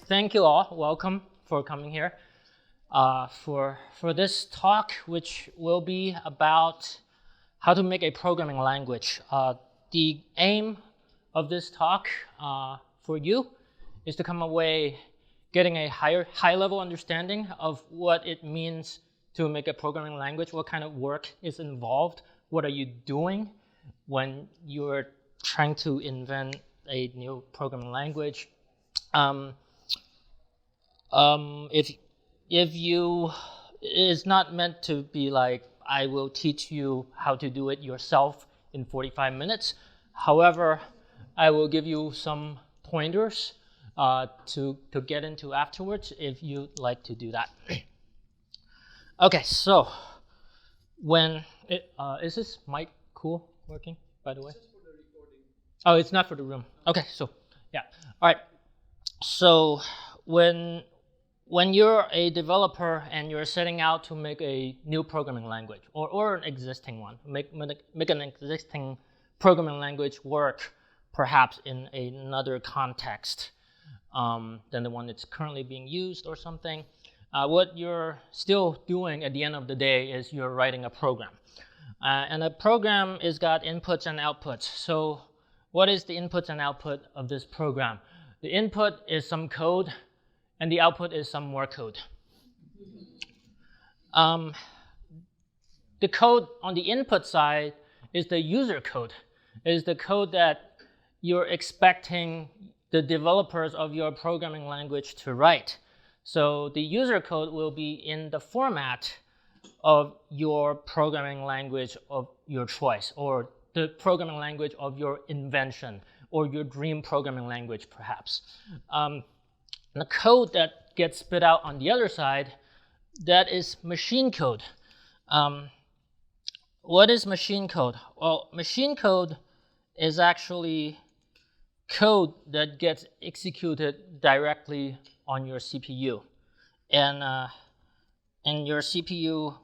thank you all. Welcome for coming here for this talk, which will be about how to make a programming language. The aim of this talk for you is to come away getting a high-level understanding of what it means to make a programming language, what kind of work is involved, what are you doing when you're trying to invent a new programming language. If you, it's not meant to be like, I will teach you how to do it yourself in 45 minutes. However, I will give you some pointers to get into afterwards if you'd like to do that. Okay, so when is this mic cool working, by the way? It's just for the recording. Oh, it's not for the room. Okay, so yeah. All right. So when you're a developer and you're setting out to make a new programming language or an existing one, make an existing programming language work perhaps in another context than the one that's currently being used or something, what you're still doing at the end of the day is you're writing a program. And a program is got inputs and outputs. So what is the inputs and output of this program? The input is some code, and the output is some more code. The code on the input side is the user code. It is the code that you're expecting the developers of your programming language to write. So the user code will be in the format of your programming language of your choice, or the programming language of your invention, or your dream programming language, perhaps. The code that gets spit out on the other side, that is machine code. What is machine code? Well, machine code is actually code that gets executed directly on your CPU. And your CPU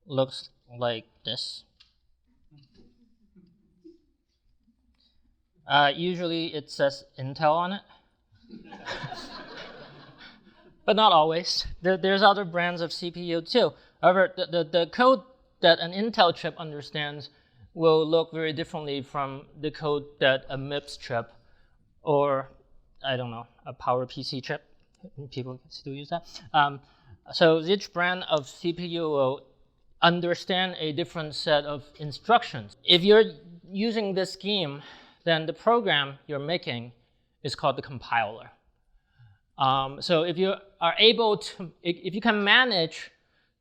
looks like this. Usually it says Intel on it. But not always. There's other brands of CPU too. However, the code that an Intel chip understands will look very differently from the code that a MIPS chip or, I don't know, a PowerPC chip. People still use that. So each brand of CPU will understand a different set of instructions. If you're using this scheme, then the program you're making is called the compiler. So if you are able to, if you can manage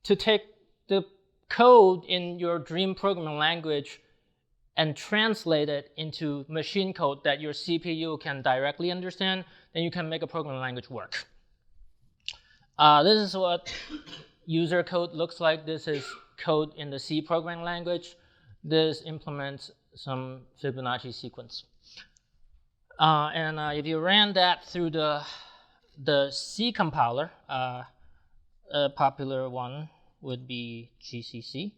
to take the code in your dream programming language and translate it into machine code that your CPU can directly understand, then you can make a programming language work. This is what user code looks like. This is code in the C programming language. This implements some Fibonacci sequence. And if you ran that through the C compiler, a popular one would be GCC,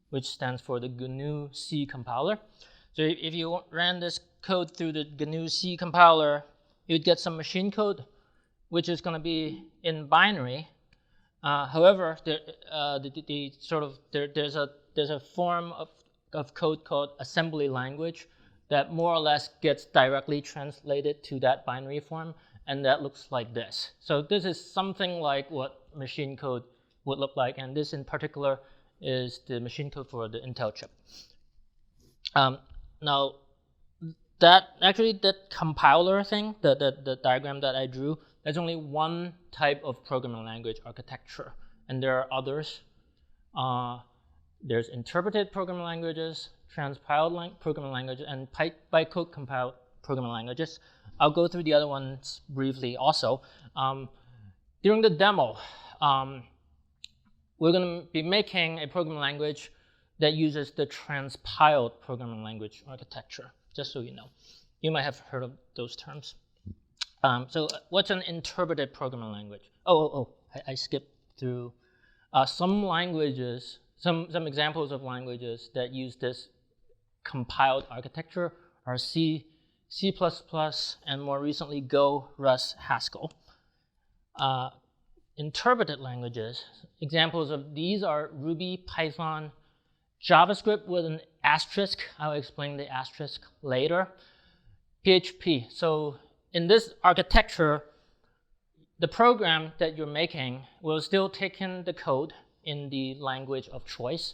which stands for the GNU C compiler. So if you ran this code through the GNU C compiler, you'd get some machine code, which is going to be in binary. However, there's a form of code called assembly language that more or less gets directly translated to that binary form, and that looks like this. So this is something like what machine code would look like, and this in particular is the machine code for the Intel chip. Now, that compiler thing, the diagram that I drew, that's only one type of programming language architecture, and there are others. There's interpreted programming languages, transpiled programming languages, and bytecode compiled programming languages. I'll go through the other ones briefly also. During the demo, we're going to be making a programming language that uses the transpiled programming language architecture, just so you know. You might have heard of those terms. So what's an interpreted programming language? I skipped through some languages, some examples of languages that use this compiled architecture are C, C++, and more recently Go, Rust, Haskell. interpreted languages. Examples of these are Ruby, Python, JavaScript with an asterisk. I'll explain the asterisk later. PHP. So in this architecture, the program that you're making will still take in the code in the language of choice.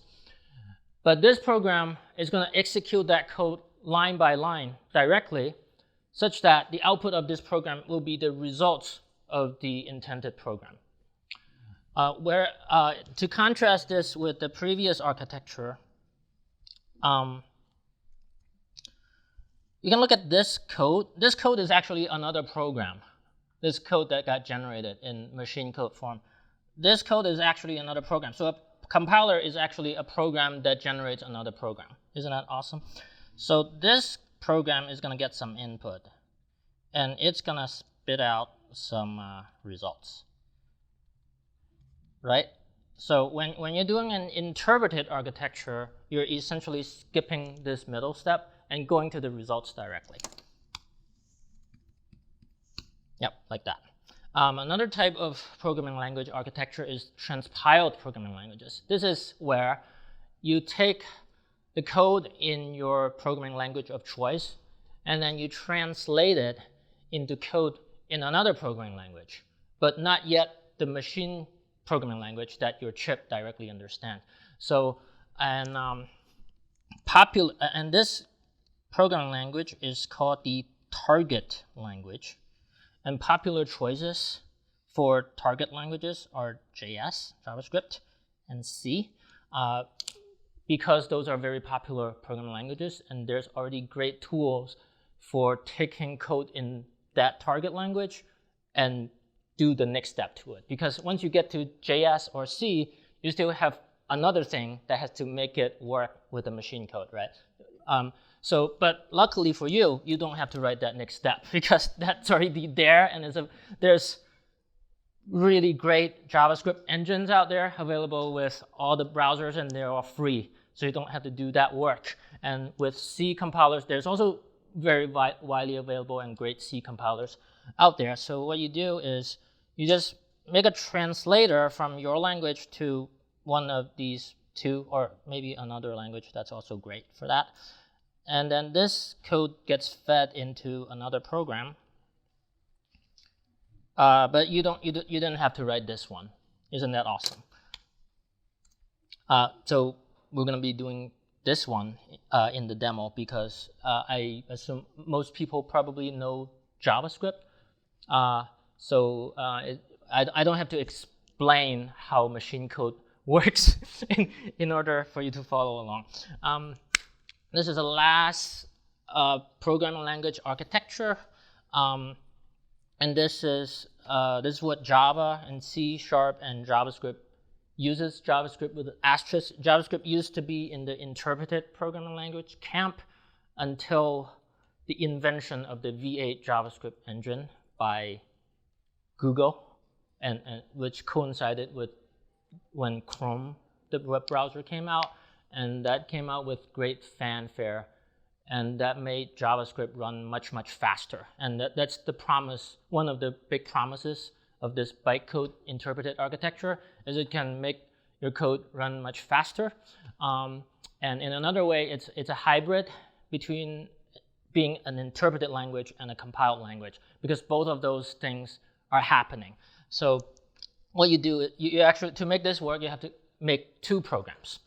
But this program is going to execute that code line by line directly, such that the output of this program will be the results of the intended program. To contrast this with the previous architecture, you can look at this code. This code is actually another program. This code that got generated in machine code form. This code is actually another program. So a compiler is actually a program that generates another program. Isn't that awesome? So this program is going to get some input, and it's going to spit out some results, right? So when you're doing an interpreted architecture, you're essentially skipping this middle step and going to the results directly. Yep, like that. Another type of programming language architecture is transpiled programming languages. This is where you take the code in your programming language of choice, and then you translate it into code in another programming language, but not yet the machine programming language that your chip directly understands. So, and this programming language is called the target language. And popular choices for target languages are JS, JavaScript, and C, because those are very popular programming languages, and there's already great tools for taking code in that target language and do the next step to it. Because once you get to JS or C, you still have another thing that has to make it work with the machine code, right? But luckily for you, you don't have to write that next step because that's already there, and there's really great JavaScript engines out there available with all the browsers, and they're all free, so you don't have to do that work. And with C compilers, there's also very widely available and great C compilers out there. So what you do is you just make a translator from your language to one of these two, or maybe another language that's also great for that. And then this code gets fed into another program. But you didn't have to write this one. Isn't that awesome? So we're going to be doing this one in the demo because I assume most people probably know JavaScript. I don't have to explain how machine code works in order for you to follow along. This is the last programming language architecture, and this is what Java and C# and JavaScript uses. JavaScript with an asterisk. JavaScript used to be in the interpreted programming language camp until the invention of the V8 JavaScript engine by Google, and which coincided with when Chrome, the web browser, came out. And that came out with great fanfare, and that made JavaScript run much, much faster. And that's the promise, one of the big promises of this bytecode interpreted architecture, is it can make your code run much faster. And in another way, it's a hybrid between being an interpreted language and a compiled language, because both of those things are happening. So what you do, you actually, to make this work, you have to make two programs.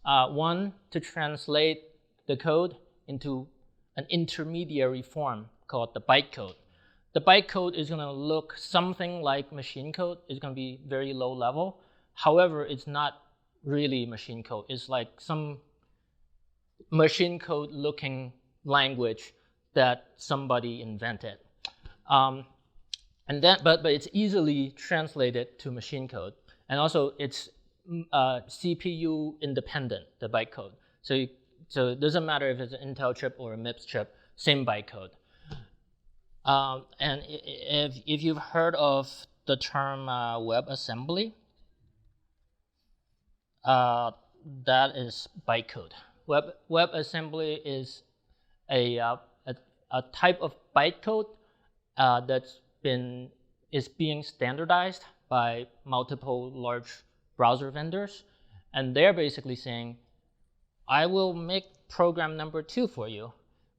One to translate the code into an intermediary form called the bytecode. The bytecode is going to look something like machine code. It's going to be very low level. However, it's not really machine code. It's like some machine code looking language that somebody invented. But it's easily translated to machine code. And also it's CPU independent, the bytecode. So it doesn't matter if it's an Intel chip or a MIPS chip, same bytecode. And if you've heard of the term WebAssembly, that is bytecode. WebAssembly is a type of bytecode that's been is being standardized by multiple large browser vendors. And they're basically saying, I will make program number 2 for you.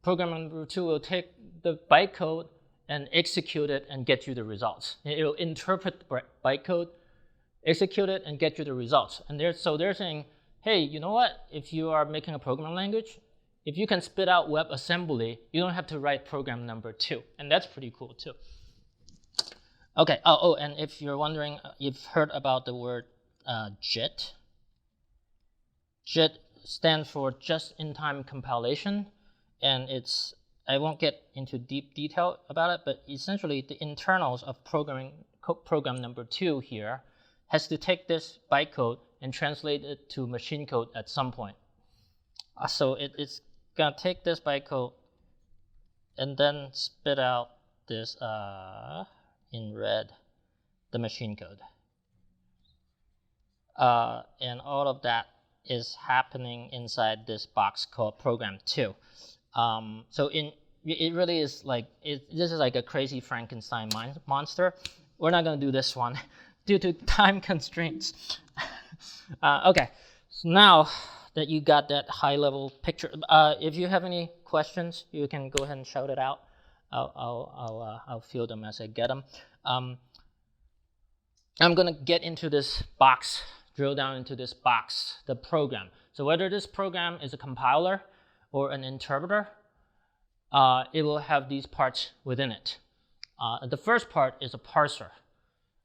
Program number 2 will take the bytecode and execute it and get you the results. It will interpret the bytecode, execute it, and get you the results. And so they're saying, hey, you know what? If you are making a programming language, if you can spit out WebAssembly, you don't have to write program number 2. And that's pretty cool, too. OK, and if you're wondering, you've heard about the word JIT. JIT stands for just-in-time compilation. And I won't get into deep detail about it, but essentially the internals of program number 2 here has to take this bytecode and translate it to machine code at some point. So it's going to take this bytecode and then spit out this, in red, the machine code. And all of that is happening inside this box called program 2. So it really is like, this is like a crazy Frankenstein monster. We're not going to do this one due to time constraints. OK, so now that you got that high-level picture, if you have any questions, you can go ahead and shout it out. I'll field them as I get them. I'm going to get into this box, drill down into this box, the program. So whether this program is a compiler or an interpreter, it will have these parts within it. The first part is a parser.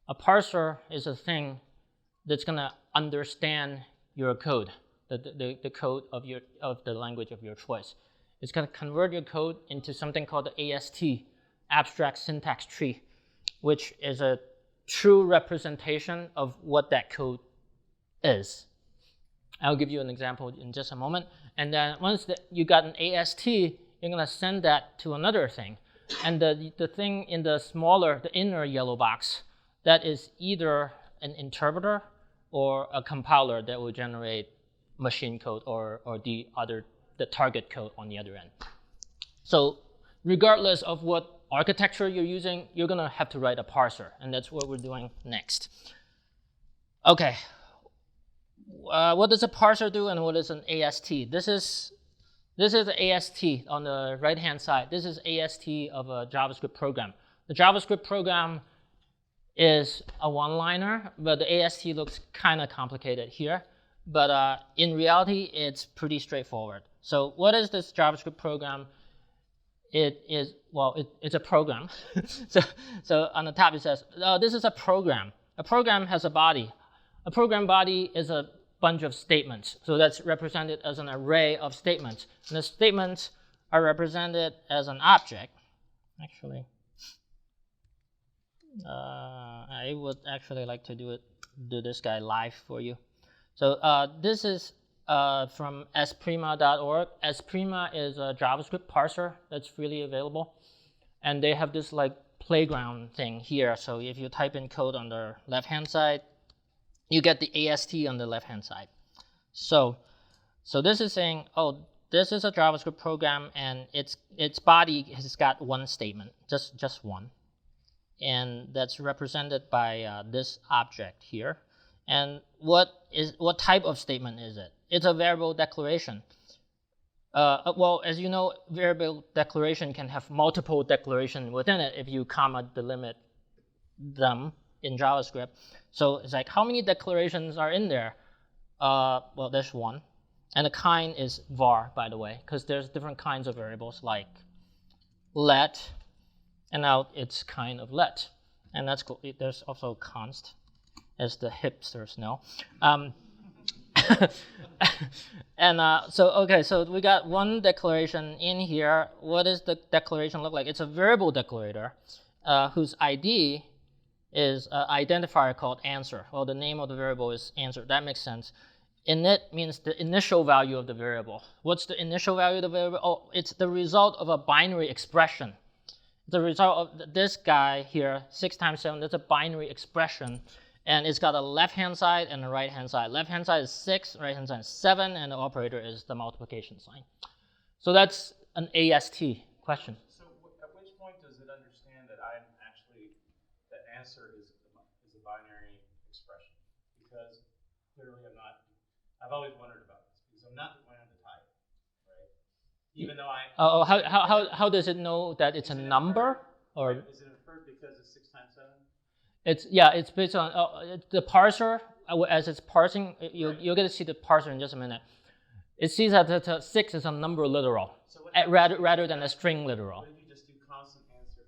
A parser is a thing that's going to understand your code, the code of the language of your choice. It's going to convert your code into something called the AST, Abstract Syntax Tree, which is a true representation of what that code is. I'll give you an example in just a moment. And then once you got an AST, you're going to send that to another thing. And the thing in the inner yellow box, that is either an interpreter or a compiler that will generate machine code or the target code on the other end. So regardless of what architecture you're using, you're going to have to write a parser. And that's what we're doing next. OK. What does a parser do and what is an AST? This is AST on the right-hand side. This is AST of a JavaScript program. The JavaScript program is a one-liner, but the AST looks kind of complicated here. But in reality, it's pretty straightforward. So what is this JavaScript program? It's a program. so on the top it says, this is a program. A program has a body. A program body is a bunch of statements. So that's represented as an array of statements. And the statements are represented as an object. Actually, I would actually like to do this guy live for you. So this is from sprima.org. Sprima is a JavaScript parser that's freely available. And they have this like playground thing here. So if you type in code on the left-hand side, you get the AST on the left-hand side. So this is saying, oh, this is a JavaScript program, and its body has got one statement, just one. And that's represented by this object here. And what type of statement is it? It's a variable declaration. Well, as you know, variable declaration can have multiple declarations within it if you comma delimit them in JavaScript. So it's like, how many declarations are in there? Well, there's one. And the kind is var, by the way, because there's different kinds of variables like let, and now it's kind of let. And that's cool. There's also const, as the hipsters know. So we got one declaration in here. What does the declaration look like? It's a variable declarator whose ID is an identifier called answer. Well, the name of the variable is answer. That makes sense. Init means the initial value of the variable. What's the initial value of the variable? Oh, it's the result of a binary expression. The result of this guy here, 6 times 7, that's a binary expression. And it's got a left-hand side and a right-hand side. Left-hand side is 6, right-hand side is 7, and the operator is the multiplication sign. So that's an AST question. So at which point does it understand that I'm actually, the answer is a binary expression? Because clearly I've always wondered about this because I'm not defining the type, right? Even though how does it know that it's a number? Or is it inferred because it's 6 times 7? It's based on the parser. As it's parsing, you're going to see the parser in just a minute. It sees that the 6 is a number literal, so rather than a string literal. What if you just do constant answer?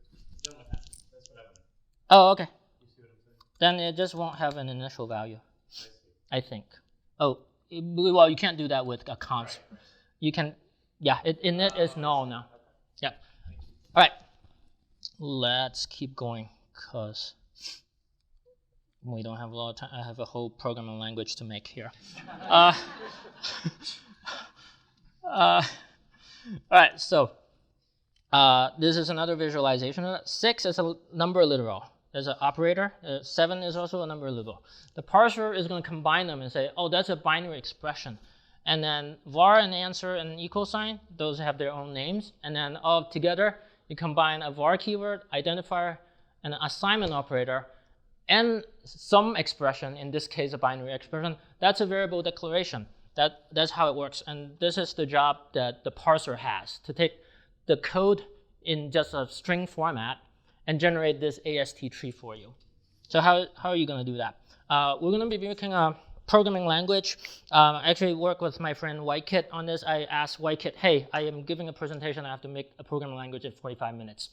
Then what happens? That's what I want to know. Oh, okay. You see what I'm saying? Then it just won't have an initial value, I think. Oh, well, you can't do that with a const. Right. You can, yeah, init is null now. Yeah. All right. Let's keep going because we don't have a lot of time. I have a whole programming language to make here. All right, so this is another visualization. 6 is a number literal. There's an operator. 7 is also a number literal. The parser is going to combine them and say, oh, that's a binary expression. And then var and answer and equal sign, those have their own names. And then all together, you combine a var keyword, identifier, and an assignment operator, and some expression, in this case a binary expression. That's a variable declaration. That's how it works. And this is the job that the parser has, to take the code in just a string format and generate this AST tree for you. So how are you going to do that? We're going to be making a programming language. I actually work with my friend Whitekit on this. I asked Whitekit, hey, I am giving a presentation. I have to make a programming language in 45 minutes.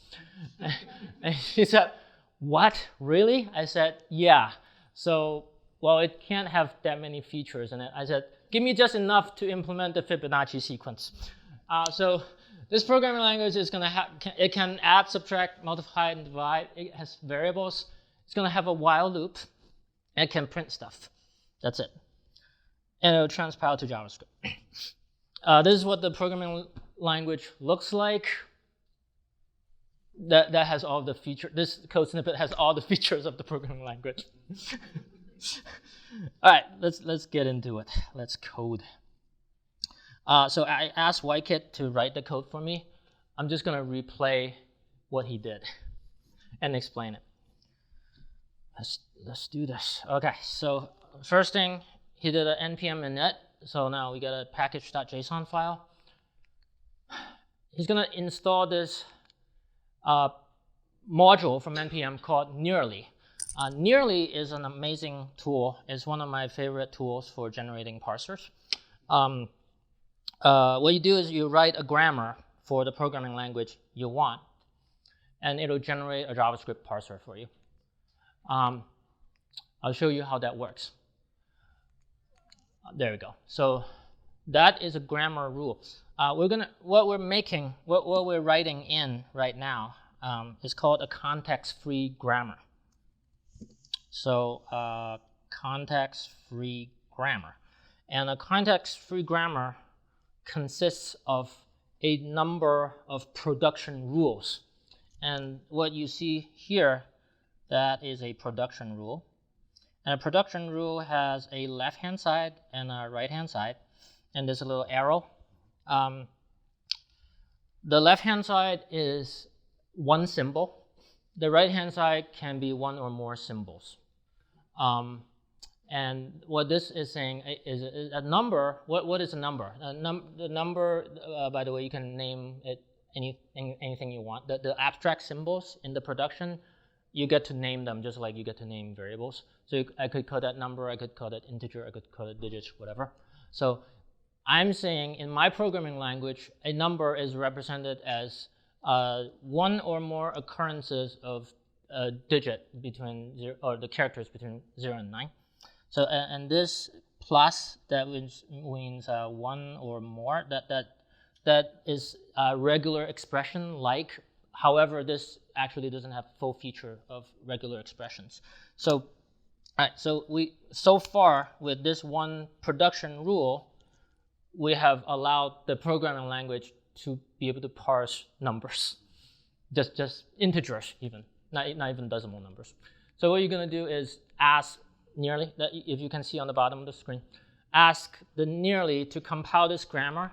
And he said, what, really? I said, yeah. So, well, it can't have that many features in it. I said, give me just enough to implement the Fibonacci sequence. So this programming language is going to have, it can add, subtract, multiply, and divide. It has variables. It's going to have a while loop. And it can print stuff. That's it. And it'll transpile to JavaScript. This is what the programming language looks like. That has all the features. This code snippet has all the features of the programming language. All right, let's get into it. Let's code. So I asked Whitekit to write the code for me. I'm just going to replay what he did and explain it. Let's do this. Okay, so first thing, he did an npm init. So now we got a package.json file. He's going to install this module from npm called Nearly. Nearly is an amazing tool. It's one of my favorite tools for generating parsers. What you do is you write a grammar for the programming language you want, and it'll generate a JavaScript parser for you. I'll show you how that works. There we go. So that is a grammar rule. What we're writing in right now is called a context-free grammar. So context-free grammar. And a context-free grammar consists of a number of production rules. And what you see here, that is a production rule. And a production rule has a left-hand side and a right-hand side. And there's a little arrow. The left-hand side is one symbol. The right-hand side can be one or more symbols. And what this is saying is a number. What is a number? The number, by the way, you can name it anything you want. The abstract symbols in the production, you get to name them just like you get to name variables. So I could call that number, I could call that integer, I could call it digits, whatever. So I'm saying in my programming language, a number is represented as one or more occurrences of a digit between 0, or the characters between 0 and 9. So and this plus, that means one or more. That is a regular expression like. However, this actually doesn't have full feature of regular expressions. So, all right. So far with this one production rule, we have allowed the programming language to be able to parse numbers, just integers even, not even decimal numbers. So what you're going to do is ask Nearly, that if you can see on the bottom of the screen, ask the Nearly to compile this grammar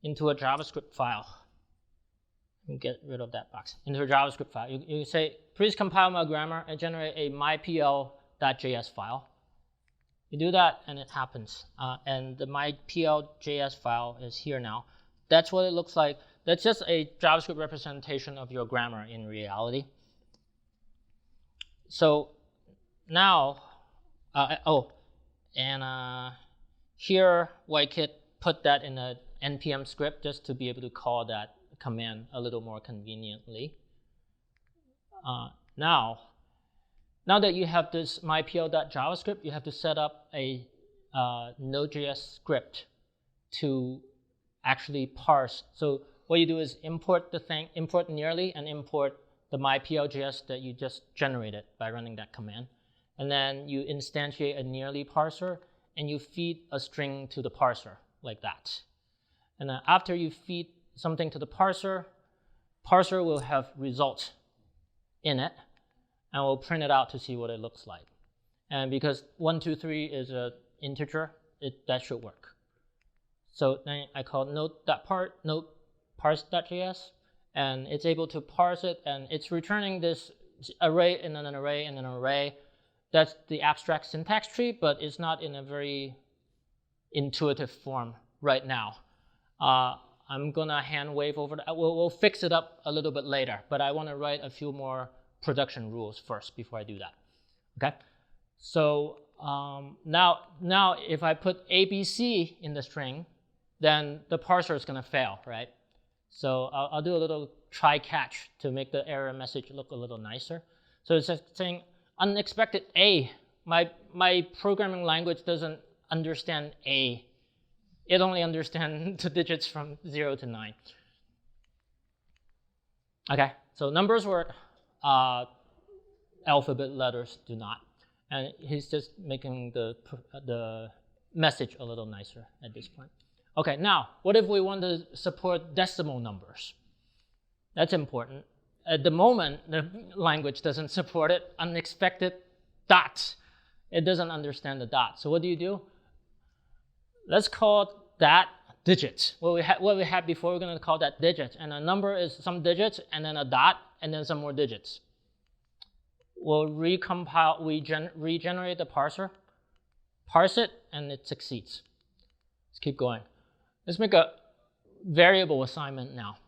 into a JavaScript file. get rid of that box. Into a JavaScript file. You say, please compile my grammar and generate a mypl.js file. You do that, and it happens. And the mypl.js file is here now. That's what it looks like. That's just a JavaScript representation of your grammar in reality. So now, here Whitekit put that in a npm script just to be able to call that command a little more conveniently. Now that you have this mypl.javascript, you have to set up a Node.js script to actually parse. So what you do is import nearly and import the mypl.js that you just generated by running that command. And then you instantiate a nearly parser, and you feed a string to the parser like that. And then after you feed something to the parser will have results in it, and we'll print it out to see what it looks like. And because 1, 2, 3 is an integer, that should work. So then I call node.parse.js, and it's able to parse it, and it's returning this array and then an array and an array. That's the abstract syntax tree, but it's not in a very intuitive form right now. I'm gonna hand wave over that. We'll fix it up a little bit later, but I want to write a few more production rules first before I do that. Okay. So now if I put ABC in the string, then the parser is gonna fail, right? So I'll do a little try catch to make the error message look a little nicer. So it's just saying unexpected A. My programming language doesn't understand A. It only understands the digits from 0 to 9. Okay, so numbers work, alphabet letters do not. And he's just making the message a little nicer at this point. Okay, now, what if we want to support decimal numbers? That's important. At the moment, the language doesn't support it. Unexpected dots. It doesn't understand the dot. So what do? Let's call that digits. What we had before, we're going to call that digits. And a number is some digits, and then a dot, and then some more digits. We'll recompile, regenerate the parser, parse it, and it succeeds. Let's keep going. Let's make a variable assignment now.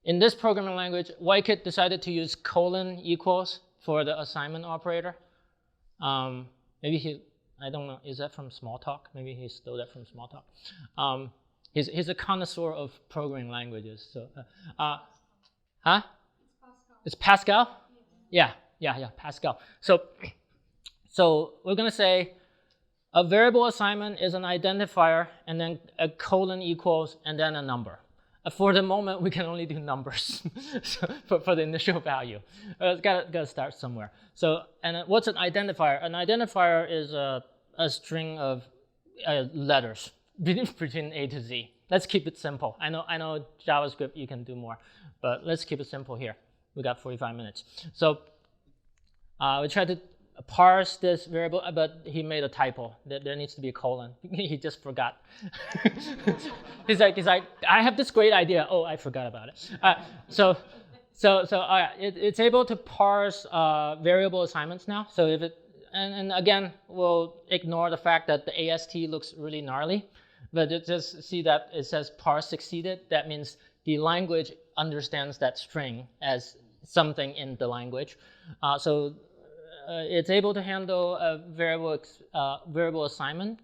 In this programming language, Whitekit decided to use colon equals for the assignment operator. Maybe I don't know, is that from Smalltalk? Maybe he stole that from Smalltalk. He's a connoisseur of programming languages. So, huh? It's Pascal? Yeah, Pascal. So we're gonna say a variable assignment is an identifier, and then a colon equals, and then a number. For the moment, we can only do numbers for the initial value. It's gotta start somewhere. So, and what's an identifier? An identifier is a string of letters between A to Z. Let's keep it simple. I know JavaScript you can do more, but let's keep it simple here. We got 45 minutes. So we tried to parse this variable, but he made a typo. There needs to be a colon. He just forgot. he's like, I have this great idea. Oh, I forgot about it. So it's able to parse variable assignments now. So if it, and again, we'll ignore the fact that the AST looks really gnarly, but just see that it says parse succeeded. That means the language understands that string as something in the language. It's able to handle a variable assignment,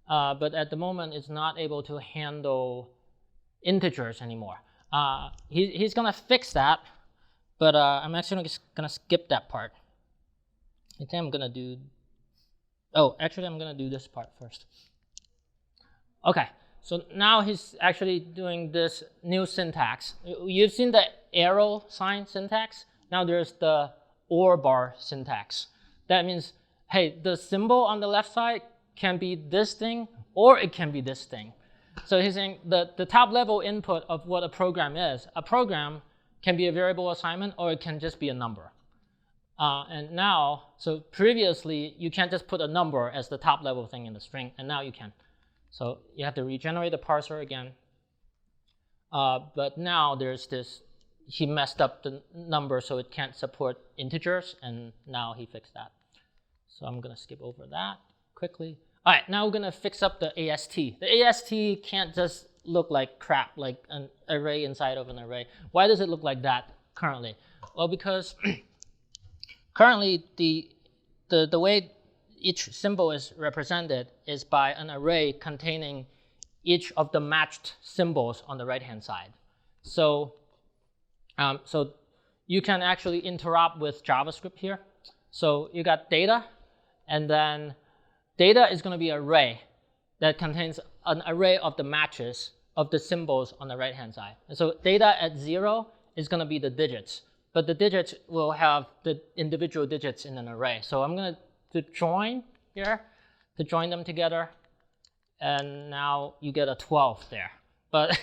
but at the moment it's not able to handle integers anymore. He's gonna fix that, but I'm actually just gonna skip that part. I think I'm gonna do, I'm gonna do this part first. Okay, so now he's actually doing this new syntax. You've seen the arrow sign syntax. Now there's the or bar syntax. That means, hey, the symbol on the left side can be this thing, or it can be this thing. So he's saying the top level input of what a program is. A program can be a variable assignment, or it can just be a number. And now, so previously, you can't just put a number as the top level thing in the string, and now you can. So you have to regenerate the parser again. But now there's this, he messed up the number so it can't support integers, and now he fixed that. So I'm going to skip over that quickly. All right, now we're going to fix up the AST. The AST can't just look like crap, like an array inside of an array. Why does it look like that currently? Well, because currently the way each symbol is represented is by an array containing each of the matched symbols on the right-hand side. So, so you can actually interrupt with JavaScript here. So you got data, and then data is going to be an array that contains an array of the matches of the symbols on the right-hand side. And so data at 0 is going to be the digits, but the digits will have the individual digits in an array. So I'm going to join here, to join them together, and now you get a 12 there. But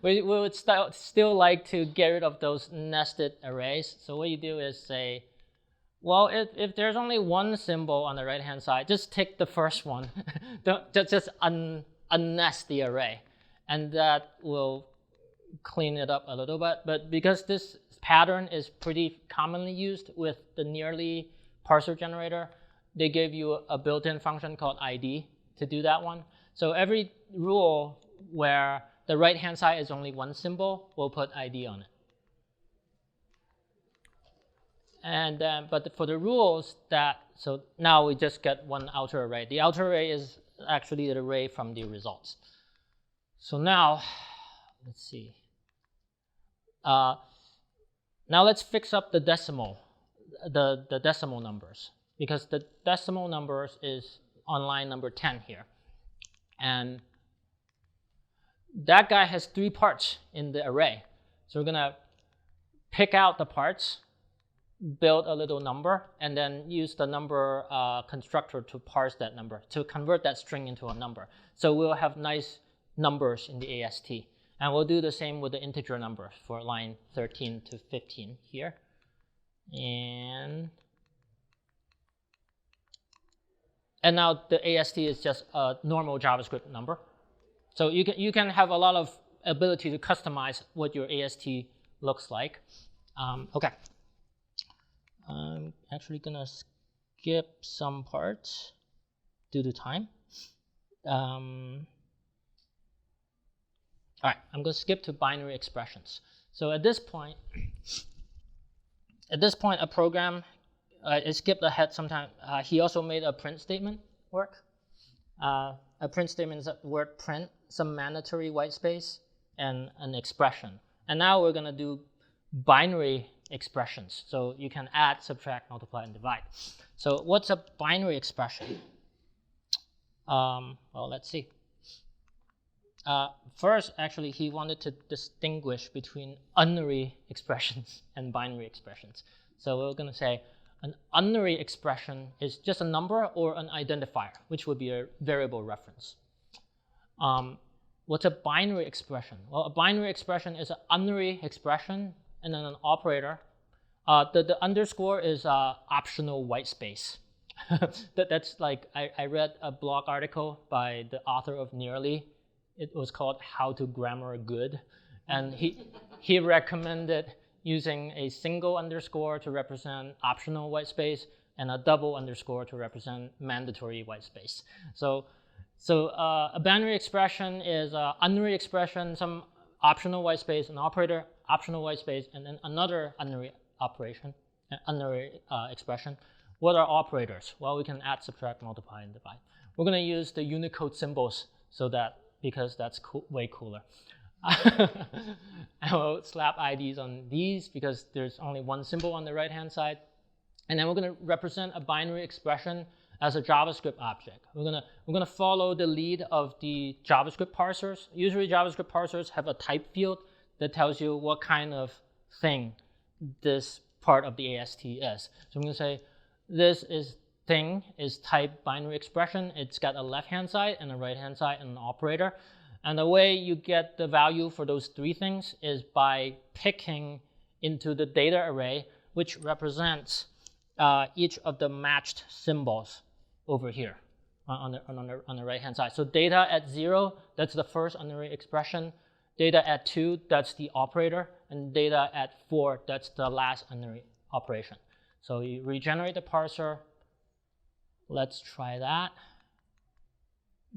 we would still like to get rid of those nested arrays. So what you do is say, well, if there's only one symbol on the right-hand side, just take the first one. just unnest the array. And that will clean it up a little bit. But because this pattern is pretty commonly used with the nearly parser generator, they give you a built-in function called ID to do that one. So every rule where the right-hand side is only one symbol, we'll put ID on it. And but for the rules so now we just get one outer array. The outer array is actually the array from the results. So now, let's see. Now let's fix up the decimal numbers, because the decimal numbers is on line number 10 here. And that guy has 3 parts in the array. So we're gonna pick out the parts, build a little number, and then use the number constructor to parse that number, to convert that string into a number. So we'll have nice numbers in the AST. And we'll do the same with the integer numbers for line 13 to 15 here. And now the AST is just a normal JavaScript number. So you can have a lot of ability to customize what your AST looks like. Okay. I'm actually going to skip some parts due to time. All right, I'm going to skip to binary expressions. So at this point, a program, it skipped ahead sometime. He also made a print statement work. A print statement is a word print, some mandatory white space, and an expression. And now we're going to do binary expressions. So you can add, subtract, multiply, and divide. So what's a binary expression? Well, let's see. First, actually, he wanted to distinguish between unary expressions and binary expressions. So we're going to say an unary expression is just a number or an identifier, which would be a variable reference. What's a binary expression? Well, a binary expression is an unary expression and then an operator. The underscore is optional white space. That's like, I read a blog article by the author of Nearly. It was called How to Grammar Good. And he recommended using a single underscore to represent optional white space and a double underscore to represent mandatory white space. So a binary expression is an unary expression, some optional white space, an operator, optional white space, and then another unary operation, unary expression. What are operators? Well, we can add, subtract, multiply, and divide. We're going to use the Unicode symbols because that's way cooler. And we'll slap IDs on these because there's only one symbol on the right-hand side. And then we're going to represent a binary expression as a JavaScript object. We're gonna follow the lead of the JavaScript parsers. Usually JavaScript parsers have a type field that tells you what kind of thing this part of the AST is. So I'm going to say this thing is type binary expression. It's got a left-hand side and a right-hand side and an operator. And the way you get the value for those 3 things is by picking into the data array, which represents each of the matched symbols over here on the right-hand side. So data at 0, that's the first unary expression. data at 2, that's the operator, and data at 4, that's the last unary operation. So you regenerate the parser. Let's try that.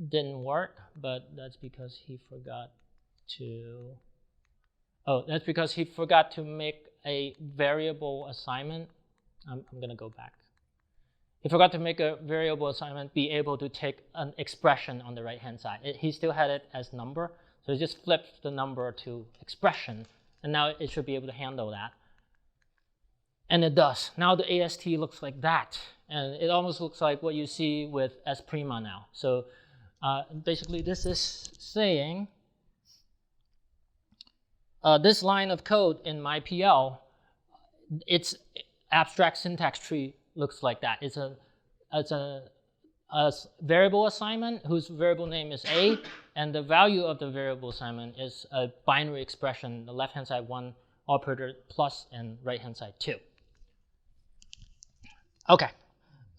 Didn't work, but that's because he forgot to. Oh, that's because he forgot to make a variable assignment. I'm going to go back. He forgot to make a variable assignment be able to take an expression on the right-hand side. He still had it as number, so he just flipped the number to expression, and now it should be able to handle that. And it does. Now the AST looks like that, and it almost looks like what you see with S' now. So basically this is saying this line of code in my PL, its abstract syntax tree looks like that. It's a variable assignment whose variable name is A, and the value of the variable assignment is a binary expression, the left-hand side 1 operator plus and right-hand side 2. Okay,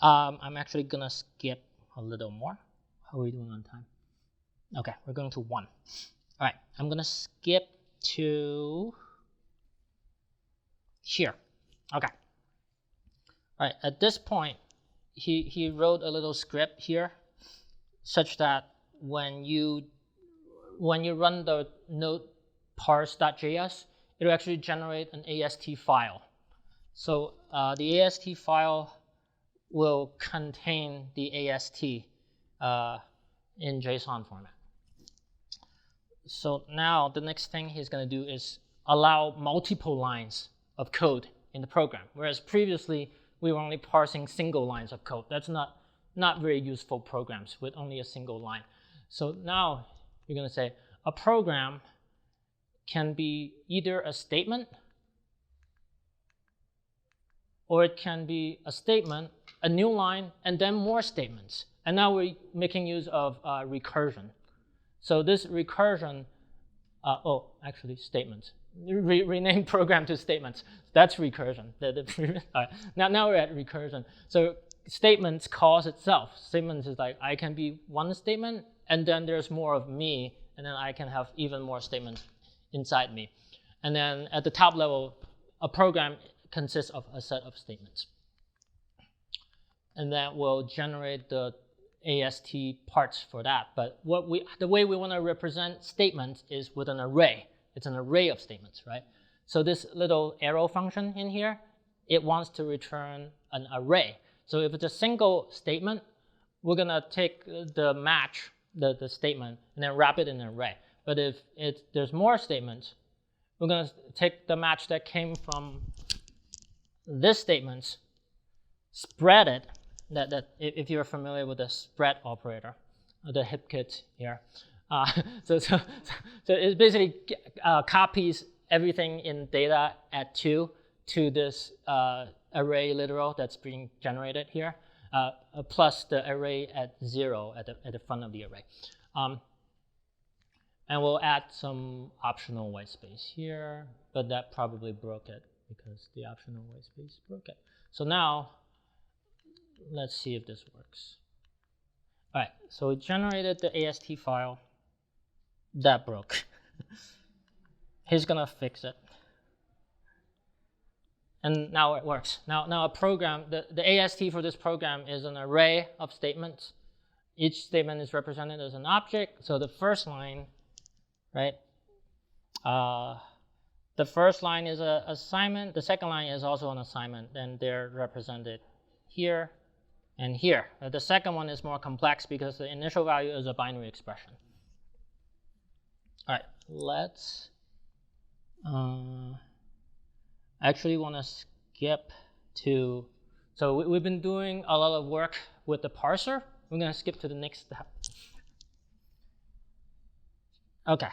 I'm actually gonna skip a little more. How are we doing on time? Okay, we're going to 1. All right, I'm gonna skip to here. Okay. All right, at this point, he wrote a little script here such that when you run the node parse.js, it'll actually generate an AST file. So the AST file will contain the AST in JSON format. So now the next thing he's going to do is allow multiple lines of code in the program, whereas previously we were only parsing single lines of code. That's not very useful programs with only a single line. So now you're going to say a program can be either a statement, or it can be a statement, a new line, and then more statements. And now we're making use of recursion. So this recursion, actually statements. Rename program to statements. That's recursion. Now we're at recursion. So statements calls itself. Statements is like, I can be one statement, and then there's more of me, and then I can have even more statements inside me. And then at the top level, a program consists of a set of statements. And that will generate the AST parts for that. But the way we want to represent statements is with an array. It's an array of statements, right? So this little arrow function in here, it wants to return an array. So if it's a single statement, we're going to take the match, the statement, and then wrap it in an array. But if there's more statements, we're going to take the match that came from this statement, spread it, that if you're familiar with the spread operator, the HipKit here. So it basically copies everything in data at 2 to this array literal that's being generated here, plus the array at 0 at the front of the array. And we'll add some optional white space here, but that probably broke it because the optional white space broke it. So now, let's see if this works. All right, so we generated the AST file. That broke. He's gonna fix it. And now it works. Now a program, the AST for this program is an array of statements. Each statement is represented as an object. So the first line, right? The first line is an assignment. The second line is also an assignment. And they're represented here and here. The second one is more complex because the initial value is a binary expression. All right, let's actually want to skip to, so we've been doing a lot of work with the parser. We're going to skip to the next step. Okay.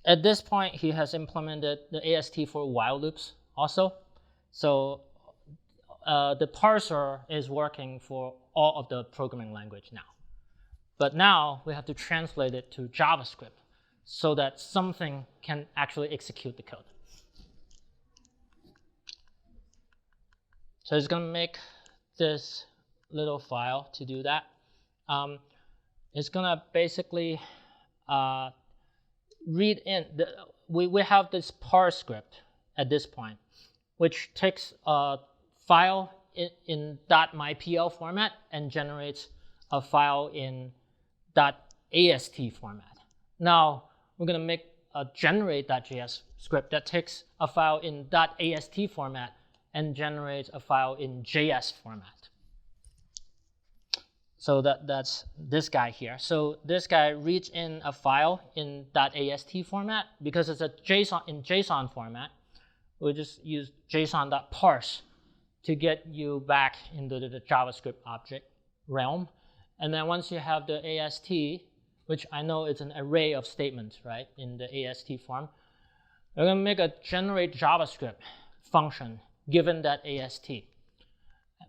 At this point, he has implemented the AST for while loops also. So the parser is working for all of the programming language now. But now we have to translate it to JavaScript so that something can actually execute the code. So it's going to make this little file to do that. it's gonna basically read in. We have this parse script at this point, which takes a file in .mypl format and generates a file in .ast format. Now we're gonna make a generate.js script that takes a file in .ast format and generates a file in JS format. So that's this guy here. So this guy reads in a file in .ast format. Because it's a JSON format, we'll just use json.parse to get you back into the JavaScript object realm. And then once you have the AST, which I know is an array of statements, right, in the AST form, we're going to make a generate JavaScript function given that AST.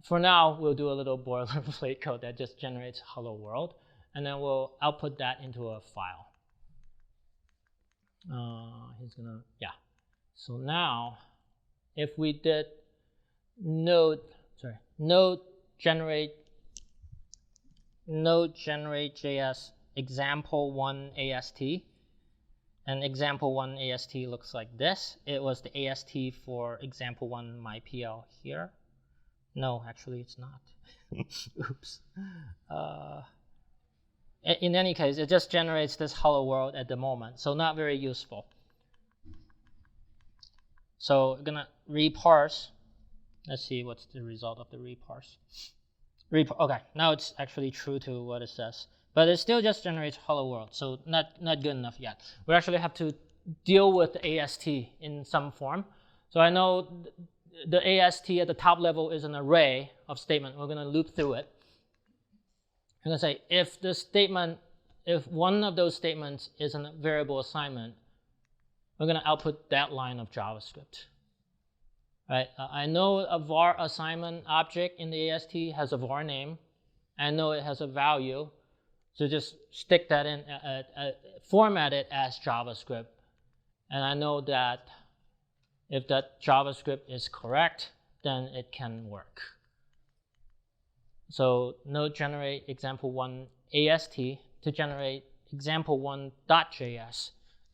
For now, we'll do a little boilerplate code that just generates hello world, and then we'll output that into a file. So now, if we did node generate JS example1 AST, and example1 AST looks like this. It was the AST for example1 mypl here. No, actually it's not. Oops. In any case, it just generates this hello world at the moment, so not very useful. So we're gonna reparse. Let's see what's the result of the reparse. Okay, now it's actually true to what it says, but it still just generates hello world, so not good enough yet. We actually have to deal with the AST in some form. So I know the AST at the top level is an array of statements. We're going to loop through it. I'm going to say if one of those statements is a variable assignment, we're going to output that line of JavaScript. Right? I know a var assignment object in the AST has a var name. I know it has a value. So just stick that in, format it as JavaScript. And I know that if that JavaScript is correct, then it can work. So node generate example1 AST to generate example1.js.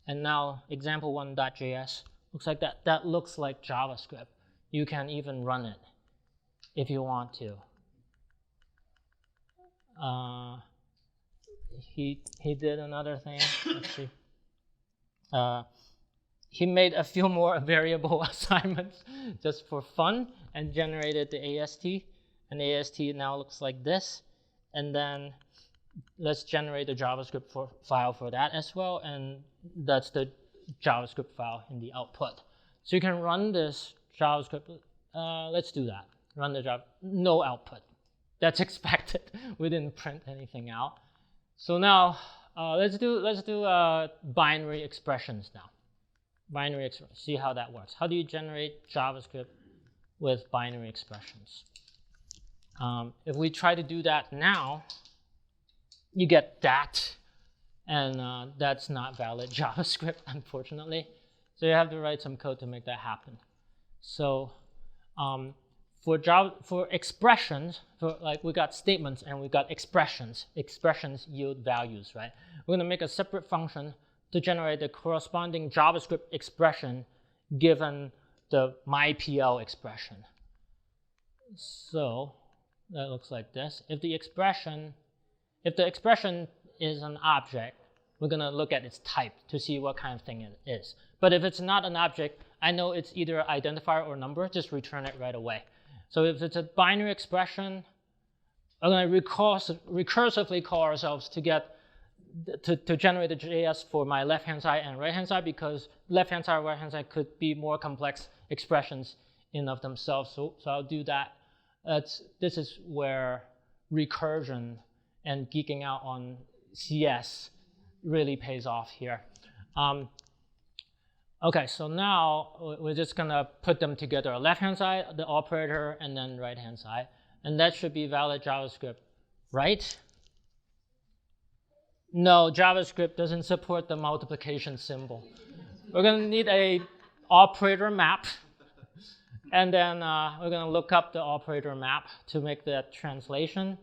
And now example1.js looks like that. That looks like JavaScript. You can even run it if you want to. He did another thing. Let's see. He made a few more variable assignments just for fun and generated the AST. And the AST now looks like this. And then let's generate the JavaScript file for that as well. And that's the JavaScript file in the output. So you can run this JavaScript. Let's do that. Run the Java. No output. That's expected. We didn't print anything out. So now let's do binary expressions now. Binary expressions. See how that works. How do you generate JavaScript with binary expressions? If we try to do that now, you get that, and that's not valid JavaScript, unfortunately. So you have to write some code to make that happen. So for expressions, we got statements and we got expressions. Expressions yield values, right? We're going to make a separate function to generate the corresponding JavaScript expression given the mypl expression. So that looks like this. If the expression is an object, we're going to look at its type to see what kind of thing it is. But if it's not an object, I know it's either identifier or number, just return it right away. So if it's a binary expression, I'm going to recursively call ourselves to get to generate the JS for my left-hand side and right-hand side, because left-hand side and right-hand side could be more complex expressions in of themselves. So I'll do that. This is where recursion and geeking out on CS really pays off here. Okay, so now we're just going to put them together. Left-hand side, the operator, and then right-hand side. And that should be valid JavaScript, right? No, JavaScript doesn't support the multiplication symbol. We're going to need a operator map. And then we're going to look up the operator map to make that translation.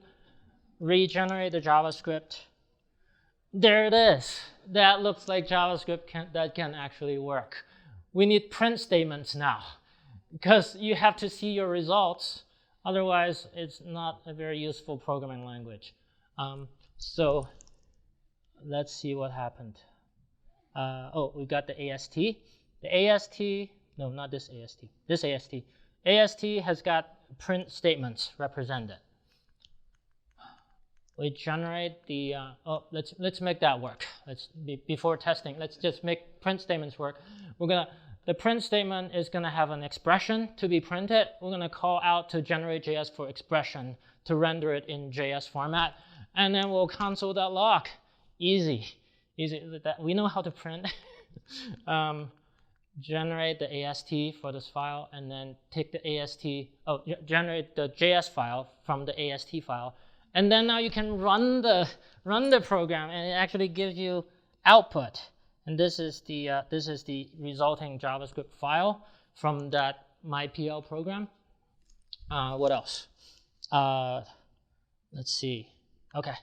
Regenerate the JavaScript. There it is. That looks like JavaScript that can actually work. We need print statements now because you have to see your results. Otherwise, it's not a very useful programming language. So let's see what happened. Oh, we got the AST. The AST, no, not this AST. This AST. AST has got print statements represented. We generate the, let's make that work. Before testing, let's just make print statements work. The print statement is gonna have an expression to be printed. We're gonna call out to generate.js for expression to render it in JS format. And then we'll console.log. Easy. We know how to print. Generate the AST for this file, and then take the generate the JS file from the AST file. And then now you can run the program, and it actually gives you output. And this is the resulting JavaScript file from that myPL program. What else? Let's see. Okay.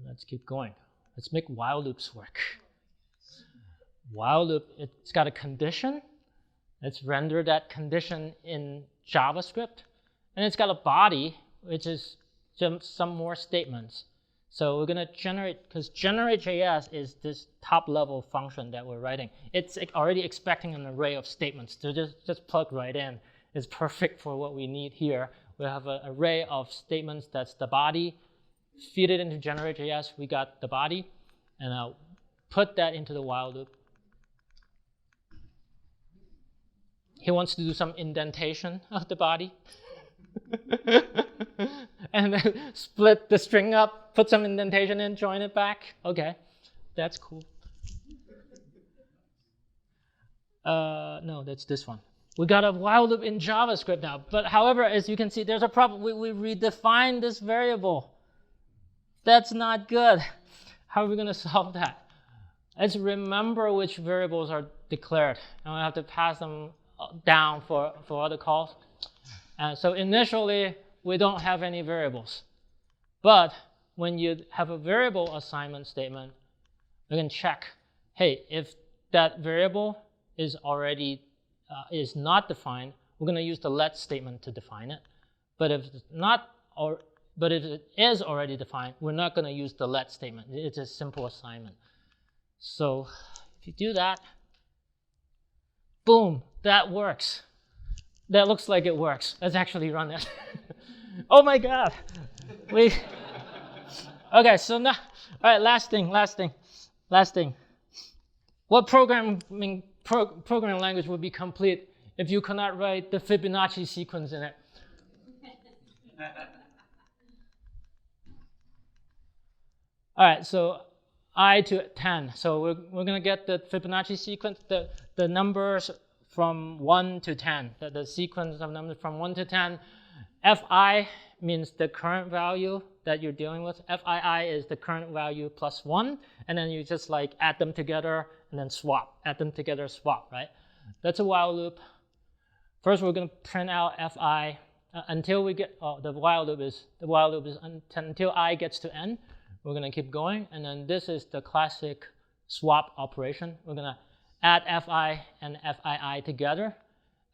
Let's keep going. Let's make while loops work. While loop, it's got a condition. Let's render that condition in JavaScript. And it's got a body, which is some more statements. So we're going to generate, because generate.js is this top-level function that we're writing. It's already expecting an array of statements. So just plug right in. It's perfect for what we need here. We have an array of statements that's the body. Feed it into generate.js. We got the body. And I'll put that into the while loop. He wants to do some indentation of the body. And then split the string up, put some indentation in, join it back. Okay, that's cool. No, that's this one. We got a while loop in JavaScript now. But however, as you can see, there's a problem. We redefined this variable. That's not good. How are we going to solve that? Let's remember which variables are declared. And we have to pass them down for other calls. So initially, we don't have any variables. But when you have a variable assignment statement, we can check, hey, if that variable is already is not defined, we're going to use the let statement to define it. But if it's not, but if it is already defined, we're not going to use the let statement. It's a simple assignment. So if you do that, boom, that works. That looks like it works. Let's actually run it. Oh my God. Okay, so now, all right, last thing. What programming language would be complete if you cannot write the Fibonacci sequence in it? All right, so I to 10. So we're going to get the Fibonacci sequence, the numbers from 1 to 10, the sequence of numbers from 1 to 10. Fi means the current value that you're dealing with. Fii is the current value plus 1, and then you just like add them together and then swap. Add them together, swap, right? That's a while loop. First, we're going to print out fi until we get. The while loop is until I gets to n. We're going to keep going, and then this is the classic swap operation. We're going to add fi and fii together,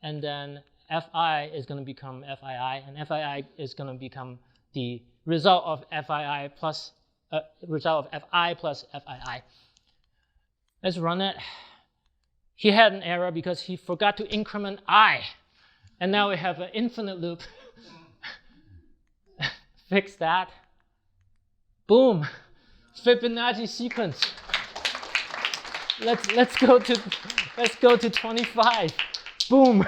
and then fi is going to become fii, and fii is going to become the result of fi plus fi plus fii. Let's run it. He had an error because he forgot to increment I, and now we have an infinite loop. Fix that. Boom, Fibonacci sequence. Let's go to 25. Boom.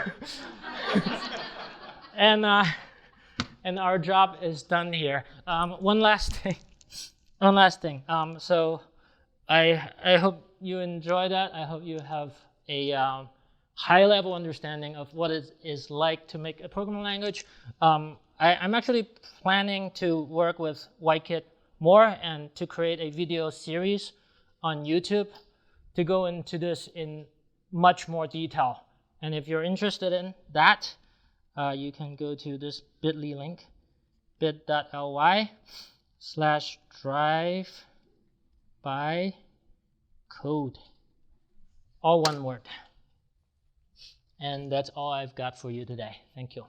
And our job is done here. One last thing. So I hope you enjoy that. I hope you have a high-level understanding of what it is like to make a programming language. I'm actually planning to work with Whitekit more and to create a video series on YouTube to go into this in much more detail. And if you're interested in that, you can go to this bit.ly link, bit.ly. /drive by code. All one word. And that's all I've got for you today. Thank you.